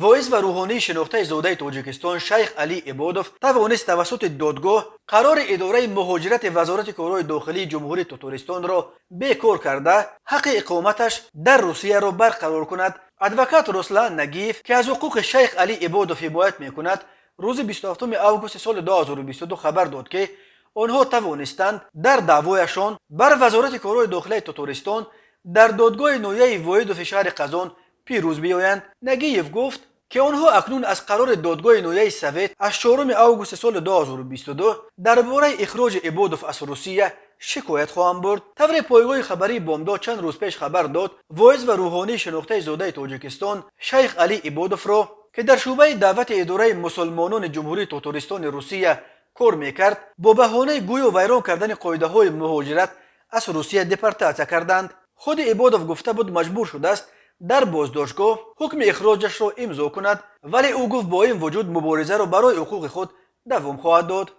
واعظ و روحانی شناخته زاده تاجیکستان شیخ علی عبادوف توانست توسط دادگاه قرار اداره مهاجرت وزارت کارهای داخلی جمهوری تاتارستان را بیکار کرده حق اقامتش در روسیه را برقرار کند. ادوکات رسلان نگیف که از حقوق شیخ علی عبادوف حمایت میکند روز 27 اوگوست سال 2022 خبر داد که آنها توانستند در دعوایشان بر وزارت کارهای داخلی تاتارستان در دادگاه نویه وایدوف شهر قزان پیروز بیایند. نگیف گفت که آنها اکنون از قرار دادگاه نویه سویت از 4 اوگوست سال 2022 درباره اخراج عبادوف از روسیه شکایت خواهند برد. طور پایگاه خبری بامداد چند روز پیش خبر داد واعظ و روحانی شناخته زاده تاجیکستان شیخ علی عبادوف را که در شعبه دعوت اداره مسلمانان جمهوری تاتارستان روسیه کار میکرد با بهانه گویا ویران کردن قاعده های مهاجرت از روسیه دپورتاسیون کردند. خود عبادوف گفته بود مجبور شده است در بازداشتگاه حکم اخراجش را امضا کند، ولی او گفت با این وجود مبارزه را برای حقوق خود دوام خواهد داد.